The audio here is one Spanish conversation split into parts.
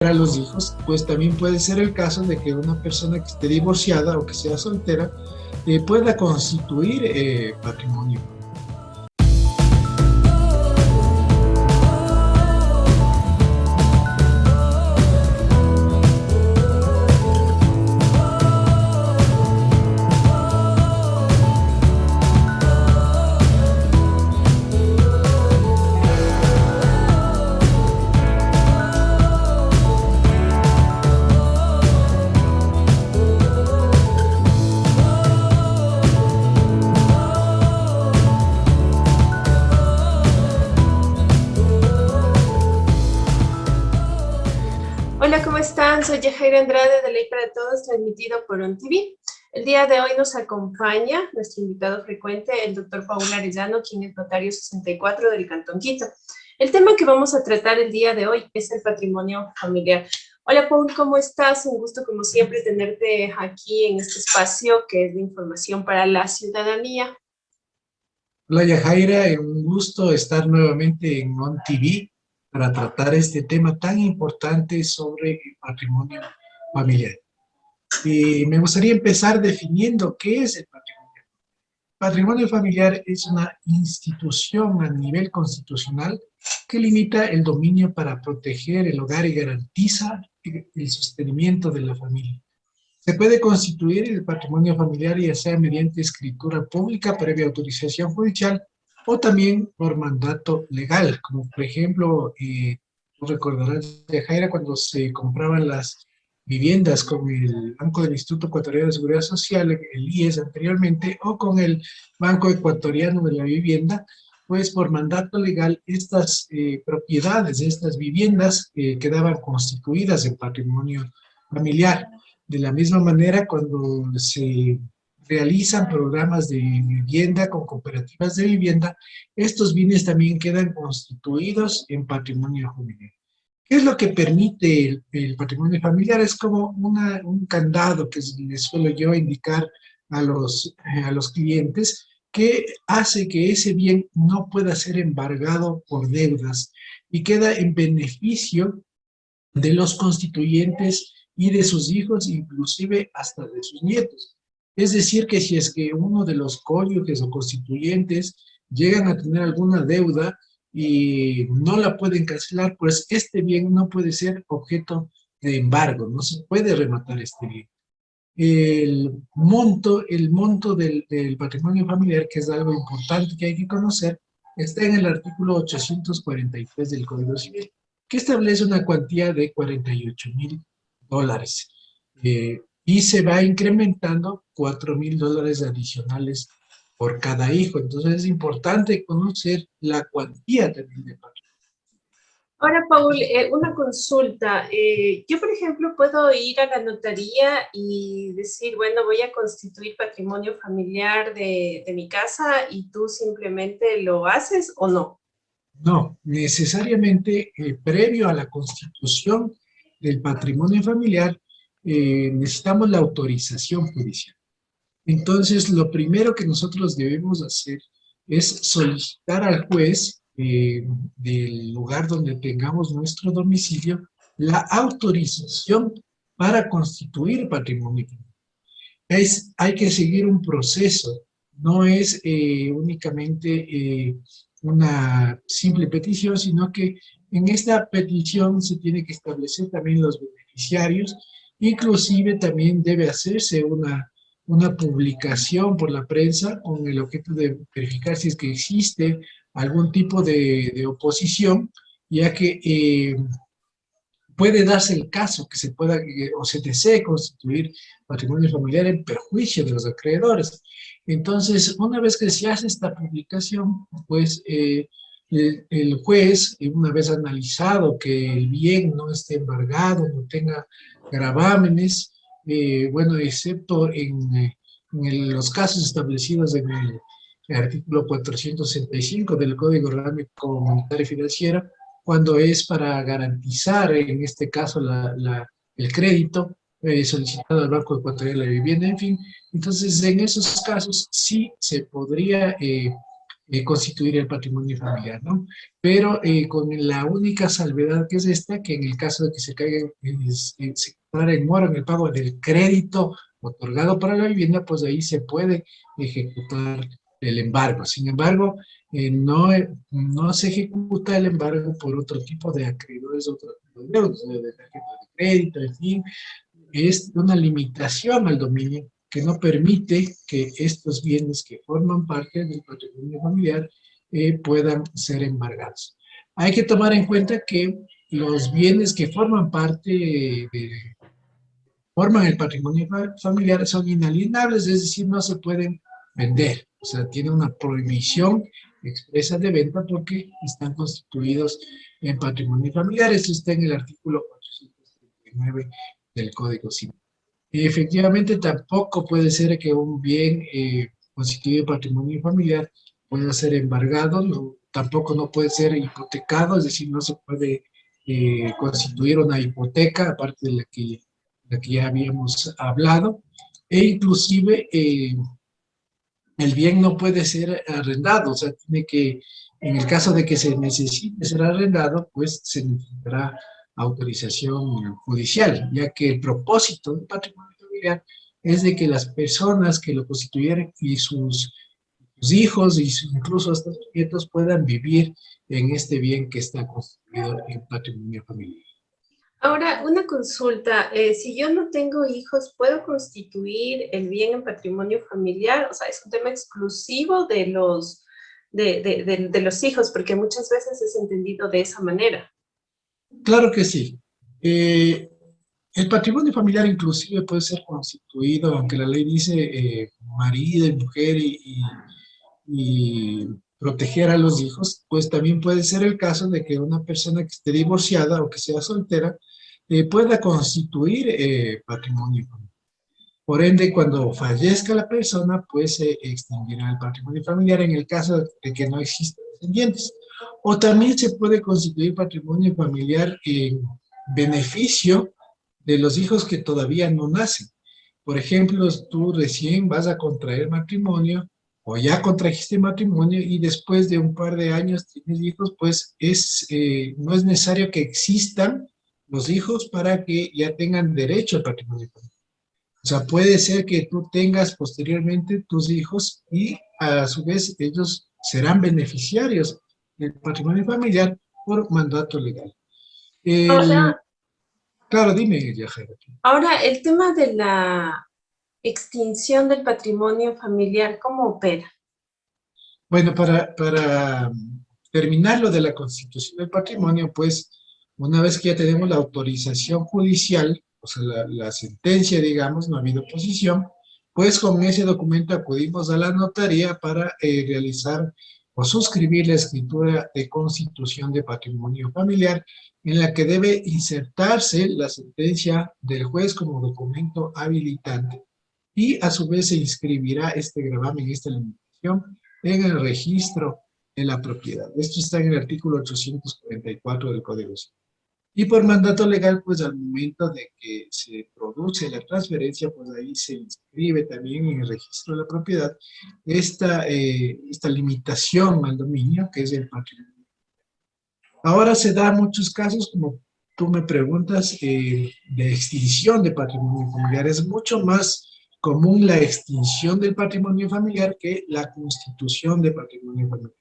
a los hijos, pues también puede ser el caso de que una persona que esté divorciada o que sea soltera pueda constituir patrimonio. Hola, ¿cómo están? Soy Yajaira Andrade de Ley para Todos, transmitido por OnTV. El día de hoy nos acompaña nuestro invitado frecuente, el doctor Paul Arellano, quien es notario 64 del Cantón Quito. El tema que vamos a tratar el día de hoy es el patrimonio familiar. Hola, Paul, ¿cómo estás? Un gusto, como siempre, tenerte aquí en este espacio que es de información para la ciudadanía. Hola Yajaira, un gusto estar nuevamente en OnTV para tratar este tema tan importante sobre el patrimonio familiar. Y me gustaría empezar definiendo qué es el patrimonio. Patrimonio familiar es una institución a nivel constitucional que limita el dominio para proteger el hogar y garantiza el sostenimiento de la familia. Se puede constituir el patrimonio familiar ya sea mediante escritura pública previa autorización judicial o también por mandato legal, como por ejemplo, tú recordarás, Jaira, cuando se compraban las viviendas con el Banco del Instituto Ecuatoriano de Seguridad Social, el IES anteriormente, o con el Banco Ecuatoriano de la Vivienda, pues por mandato legal estas propiedades, estas viviendas quedaban constituidas en patrimonio familiar. De la misma manera, cuando se realizan programas de vivienda con cooperativas de vivienda, estos bienes también quedan constituidos en patrimonio familiar. ¿Qué es lo que permite el patrimonio familiar? Es como un candado que les suelo yo indicar a los clientes, que hace que ese bien no pueda ser embargado por deudas y queda en beneficio de los constituyentes y de sus hijos, inclusive hasta de sus nietos. Es decir, que si es que uno de los cónyuges o constituyentes llegan a tener alguna deuda y no la pueden cancelar, pues este bien no puede ser objeto de embargo, no se puede rematar este bien. El monto del patrimonio familiar, que es algo importante que hay que conocer, está en el artículo 843 del Código Civil, que establece una cuantía de $48,000 y se va incrementando $4,000 adicionales por cada hijo. Entonces es importante conocer la cuantía también de patrimonio. Ahora, Paul, una consulta. Yo, por ejemplo, puedo ir a la notaría y decir, bueno, voy a constituir patrimonio familiar de mi casa y tú simplemente lo haces o no. No, necesariamente previo a la constitución del patrimonio familiar necesitamos la autorización judicial. Entonces, lo primero que nosotros debemos hacer es solicitar al juez del lugar donde tengamos nuestro domicilio la autorización para constituir patrimonio familiar. Hay que seguir un proceso, no es únicamente una simple petición, sino que en esta petición se tiene que establecer también los beneficiarios, inclusive también debe hacerse una publicación por la prensa con el objeto de verificar si es que existe algún tipo de oposición, ya que puede darse el caso que se pueda o se desee constituir patrimonio familiar en perjuicio de los acreedores. Entonces, una vez que se hace esta publicación, pues el juez, una vez analizado que el bien no esté embargado, no tenga gravámenes, bueno, excepto en los casos establecidos en el artículo 465 del Código Orgánico Monetario y Financiero, cuando es para garantizar, en este caso, el crédito solicitado al Banco Ecuatoriano de la Vivienda, en fin. Entonces, en esos casos sí se podría constituir el patrimonio familiar, ¿no? Pero con la única salvedad que es esta, que en el caso de que se caiga, se declara en mora en el pago del crédito otorgado para la vivienda, pues ahí se puede ejecutar el embargo. Sin embargo, no se ejecuta el embargo por otro tipo de acreedores, otro tipo de deudas, de tarjeta de crédito, en fin, es una limitación al dominio que no permite que estos bienes que forman parte del patrimonio familiar puedan ser embargados. Hay que tomar en cuenta que los bienes que forman parte forman el patrimonio familiar son inalienables, es decir, no se pueden vender. O sea, tiene una prohibición expresa de venta porque están constituidos en patrimonio familiar. Esto está en el artículo 439 del Código Civil. Y efectivamente, tampoco puede ser que un bien constituido en patrimonio familiar pueda ser embargado, tampoco no puede ser hipotecado, es decir, no se puede constituir una hipoteca, aparte de la que ya habíamos hablado, e inclusive el bien no puede ser arrendado, o sea, tiene que, en el caso de que se necesite ser arrendado, pues se necesitará autorización judicial, ya que el propósito del patrimonio familiar es de que las personas que lo constituyeran y sus hijos y incluso hasta sus nietos puedan vivir en este bien que está constituido en patrimonio familiar. Ahora, una consulta. Si yo no tengo hijos, ¿puedo constituir el bien en patrimonio familiar? O sea, es un tema exclusivo de los hijos, porque muchas veces es entendido de esa manera. Claro que sí. El patrimonio familiar inclusive puede ser constituido, aunque la ley dice marido y mujer y proteger a los hijos, pues también puede ser el caso de que una persona que esté divorciada o que sea soltera pueda constituir patrimonio familiar. Por ende, cuando fallezca la persona, pues se extinguirá el patrimonio familiar en el caso de que no existan descendientes. O también se puede constituir patrimonio familiar en beneficio de los hijos que todavía no nacen. Por ejemplo, tú recién vas a contraer matrimonio o ya contrajiste matrimonio y después de un par de años tienes hijos, pues no es necesario que existan los hijos para que ya tengan derecho al patrimonio familiar. O sea, puede ser que tú tengas posteriormente tus hijos y a su vez ellos serán beneficiarios del patrimonio familiar por mandato legal. El, Ahora, claro, dime, Yajaira. ahora, el tema de la extinción del patrimonio familiar, ¿cómo opera? Bueno, para terminar lo de la constitución del patrimonio, pues una vez que ya tenemos la autorización judicial, o sea, la sentencia, digamos, no ha habido oposición, pues con ese documento acudimos a la notaría para realizar o suscribir la escritura de constitución de patrimonio familiar, en la que debe insertarse la sentencia del juez como documento habilitante y a su vez se inscribirá este gravamen, esta limitación en el registro de la propiedad. Esto está en el artículo 844 del Código Civil. Y por mandato legal, pues al momento de que se produce la transferencia, pues ahí se inscribe también en el registro de la propiedad esta limitación al dominio, que es el patrimonio. Ahora se da muchos casos, como tú me preguntas, de extinción de patrimonio familiar. Es mucho más común la extinción del patrimonio familiar que la constitución de patrimonio familiar.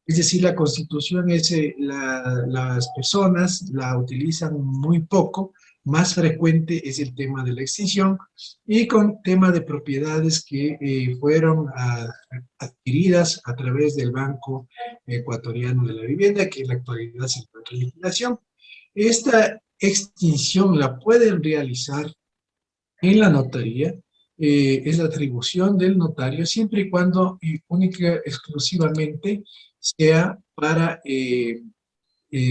Es decir, la constitución las personas la utilizan muy poco, más frecuente es el tema de la extinción y con tema de propiedades que fueron adquiridas a través del Banco Ecuatoriano de la Vivienda, que en la actualidad se encuentra en liquidación. Esta extinción la pueden realizar en la notaría, es la atribución del notario siempre y cuando única exclusivamente sea para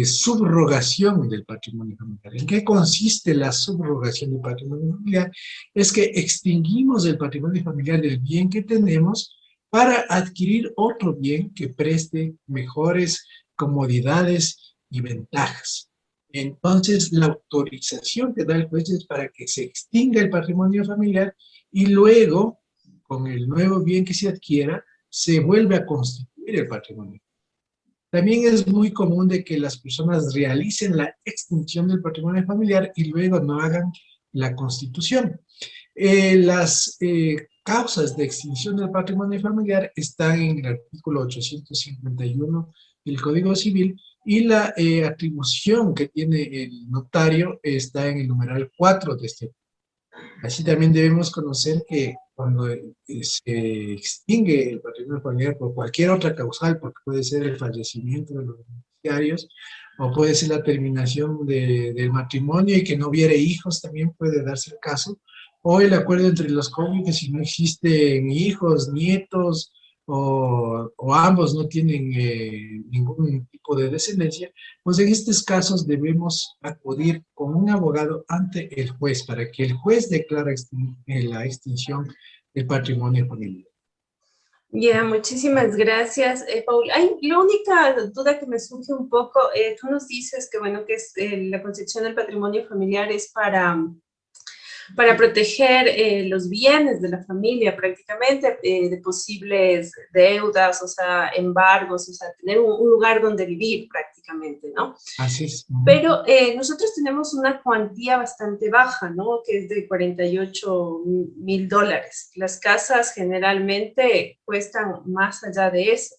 subrogación del patrimonio familiar. ¿En qué consiste la subrogación del patrimonio familiar? Es que extinguimos el patrimonio familiar del bien que tenemos para adquirir otro bien que preste mejores comodidades y ventajas. Entonces, la autorización que da el juez es para que se extinga el patrimonio familiar y luego, con el nuevo bien que se adquiera, se vuelve a constituir constituir el patrimonio. También es muy común de que las personas realicen la extinción del patrimonio familiar y luego no hagan la constitución. Las causas de extinción del patrimonio familiar están en el artículo 851 del Código Civil y la atribución que tiene el notario está en el numeral 4 de este. Así también debemos conocer que cuando se extingue el patrimonio familiar por cualquier otra causal, porque puede ser el fallecimiento de los beneficiarios, o puede ser la terminación del matrimonio y que no hubiere hijos, también puede darse el caso, o el acuerdo entre los cónyuges si no existen hijos, nietos, o ambos no tienen ningún tipo de descendencia, pues en estos casos debemos acudir con un abogado ante el juez para que el juez declare la extinción del patrimonio familiar. Ya, muchísimas gracias, Paul. La única duda que me surge un poco, tú nos dices que, bueno, que es, la concepción del patrimonio familiar es para proteger los bienes de la familia prácticamente, de posibles deudas, o sea, embargos, o sea, tener un lugar donde vivir prácticamente, ¿no? Así es. Pero nosotros tenemos una cuantía bastante baja, ¿no? Que es de $48,000. Las casas generalmente cuestan más allá de eso.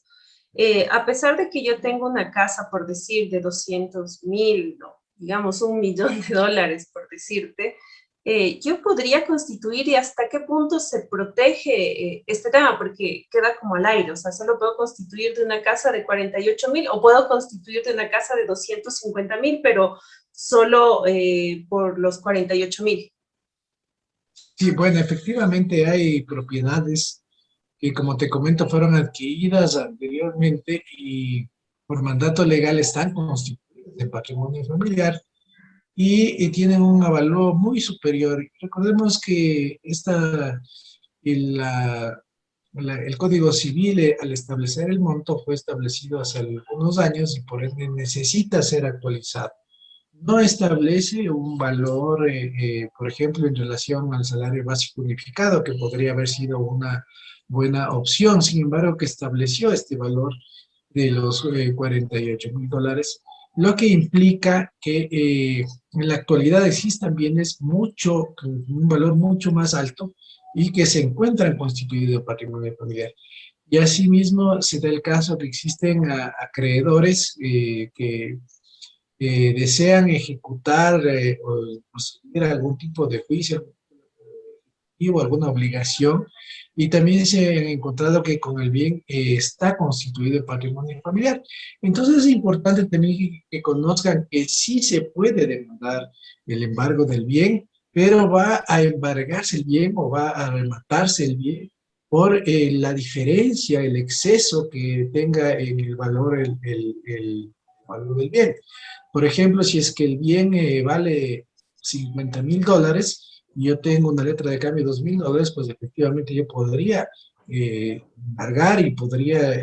A pesar de que yo tengo una casa, por decir, de 200,000, ¿no? Digamos $1,000,000, por decirte, yo podría constituir y hasta qué punto se protege este tema, porque queda como al aire, o sea, solo puedo constituir de una casa de 48,000 o puedo constituir de una casa de 250,000, pero solo por los 48,000. Sí, bueno, efectivamente hay propiedades que, como te comento, fueron adquiridas anteriormente y por mandato legal están constituidas en patrimonio familiar y tienen un avalúo muy superior. Recordemos que el Código Civil, al establecer el monto, fue establecido hace algunos años y por ende necesita ser actualizado. No establece un valor, por ejemplo, en relación al salario básico unificado, que podría haber sido una buena opción. Sin embargo, que estableció este valor de los $48,000, lo que implica que en la actualidad existen bienes con un valor mucho más alto y que se encuentran constituidos patrimonio familiar. Y asimismo se da el caso que existen acreedores que desean ejecutar o conseguir algún tipo de juicio o alguna obligación, y también se han encontrado que con el bien está constituido el patrimonio familiar. Entonces es importante también que conozcan que sí se puede demandar el embargo del bien, pero va a embargarse el bien o va a rematarse el bien por la diferencia, el exceso que tenga en el valor, el valor del bien. Por ejemplo, si es que el bien vale $50,000 y yo tengo una letra de cambio de $2,000, pues efectivamente yo podría embargar y podría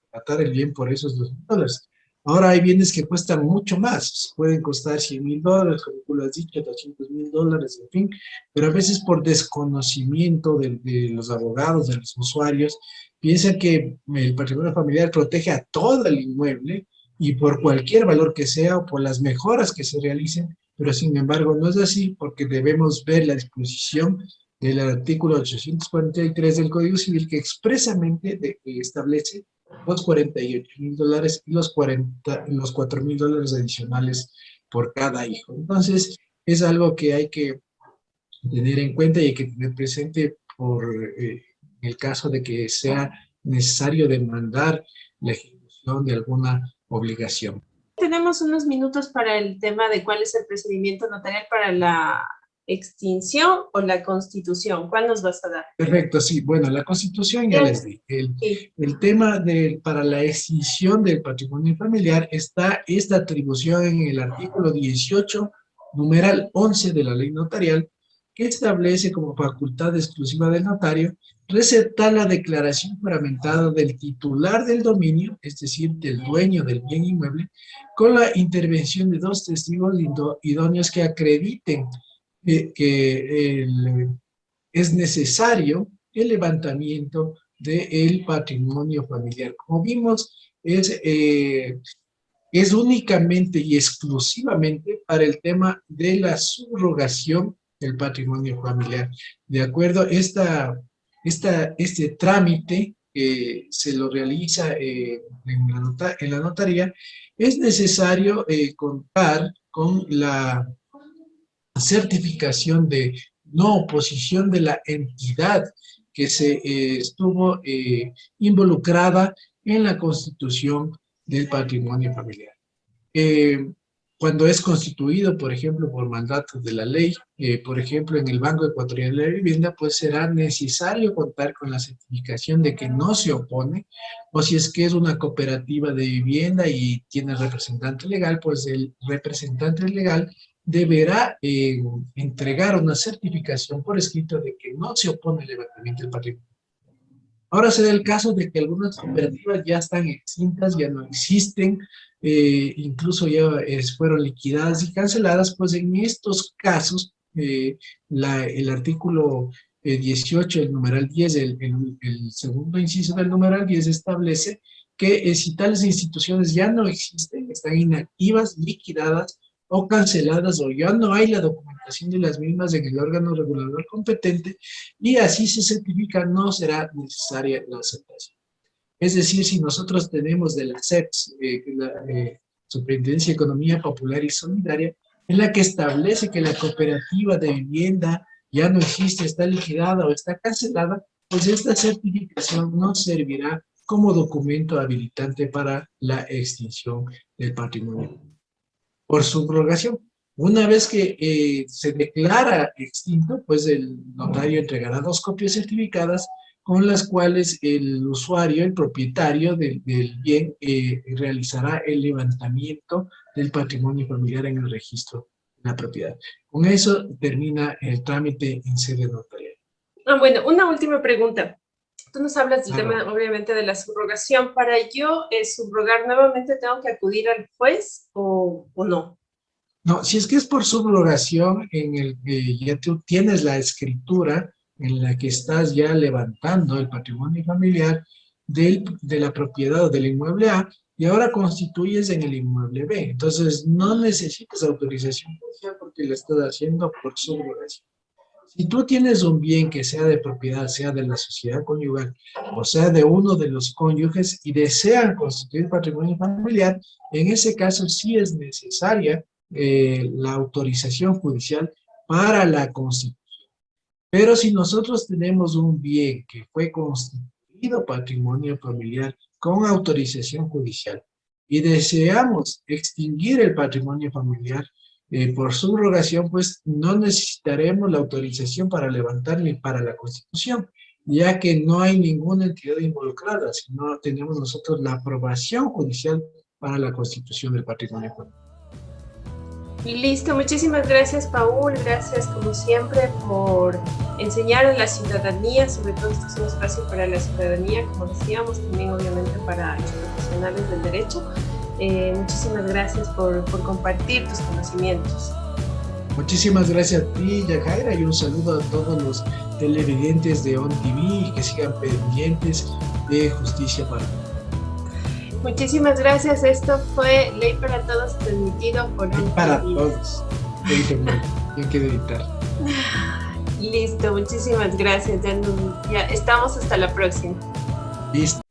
tratar el bien por esos $2,000. Ahora hay bienes que cuestan mucho más, pueden costar $100,000, como tú lo has dicho, $200,000, en fin, pero a veces por desconocimiento de los abogados, de los usuarios, piensan que el patrimonio familiar protege a todo el inmueble y por cualquier valor que sea o por las mejoras que se realicen, pero sin embargo no es así porque debemos ver la disposición del artículo 843 del Código Civil que expresamente establece los $48,000 y los $4,000 adicionales por cada hijo. Entonces es algo que hay que tener en cuenta y hay que tener presente en el caso de que sea necesario demandar la ejecución de alguna obligación. Tenemos unos minutos para el tema de cuál es el procedimiento notarial para la extinción o la constitución. ¿Cuál nos vas a dar? Perfecto, sí. Bueno, la Constitución ya les di. El tema para la extinción del patrimonio familiar está esta atribución en el artículo 18, numeral 11 de la ley notarial, que establece como facultad exclusiva del notario receptar la declaración juramentada del titular del dominio, es decir, del dueño del bien inmueble, con la intervención de dos testigos idóneos que acrediten que es necesario el levantamiento del patrimonio familiar. Como vimos, es únicamente y exclusivamente para el tema de la subrogación del patrimonio familiar. De acuerdo, este trámite que se lo realiza en la notaría, es necesario contar con la certificación de no oposición de la entidad que se estuvo involucrada en la constitución del patrimonio familiar. Cuando es constituido, por ejemplo, por mandato de la ley, por ejemplo, en el Banco Ecuatoriano de la Vivienda, pues será necesario contar con la certificación de que no se opone, o si es que es una cooperativa de vivienda y tiene representante legal, pues el representante legal deberá entregar una certificación por escrito de que no se opone al levantamiento del patrimonio. Ahora se da el caso de que algunas cooperativas ya están extintas, ya no existen, incluso ya fueron liquidadas y canceladas, pues en estos casos el artículo 18, el numeral 10, el segundo inciso del numeral 10 establece que si tales instituciones ya no existen, están inactivas, liquidadas o canceladas, o ya no hay la documentación de las mismas en el órgano regulador competente, y así se certifica, no será necesaria la aceptación. Es decir, si nosotros tenemos de la SEPS, la Superintendencia de Economía Popular y Solidaria, en la que establece que la cooperativa de vivienda ya no existe, está liquidada o está cancelada, pues esta certificación no servirá como documento habilitante para la extinción del patrimonio por subrogación. Una vez que se declara extinto, pues el notario entregará 2 copias certificadas con las cuales el usuario, el propietario del bien, realizará el levantamiento del patrimonio familiar en el registro de la propiedad. Con eso termina el trámite en sede notarial. Bueno, una última pregunta. Tú nos hablas del tema, obviamente, de la subrogación. ¿Para yo subrogar nuevamente tengo que acudir al juez o no? No, si es que es por subrogación, en el que ya tú tienes la escritura en la que estás ya levantando el patrimonio familiar de la propiedad o del inmueble A, y ahora constituyes en el inmueble B. Entonces, no necesitas autorización judicial porque lo estás haciendo por subrogación. Si tú tienes un bien que sea de propiedad, sea de la sociedad conyugal, o sea de uno de los cónyuges y desean constituir patrimonio familiar, en ese caso sí es necesaria la autorización judicial para la constitución. Pero si nosotros tenemos un bien que fue constituido patrimonio familiar con autorización judicial y deseamos extinguir el patrimonio familiar, por subrogación, pues no necesitaremos la autorización para levantar ni para la constitución, ya que no hay ninguna entidad involucrada, sino tenemos nosotros la aprobación judicial para la constitución del patrimonio familiar. Listo, muchísimas gracias, Paul. Gracias, como siempre, por enseñar a la ciudadanía, sobre todo este es un espacio para la ciudadanía, como decíamos, también obviamente para los profesionales del derecho. Muchísimas gracias por compartir tus conocimientos. Muchísimas gracias a ti, Yajaira, y un saludo a todos los televidentes de ON TV y que sigan pendientes de Justicia para Todos. Muchísimas gracias. Esto fue Ley para Todos, transmitido por ON TV. Para todos. Hay que editar. Listo, muchísimas gracias. Ya estamos hasta la próxima. Listo.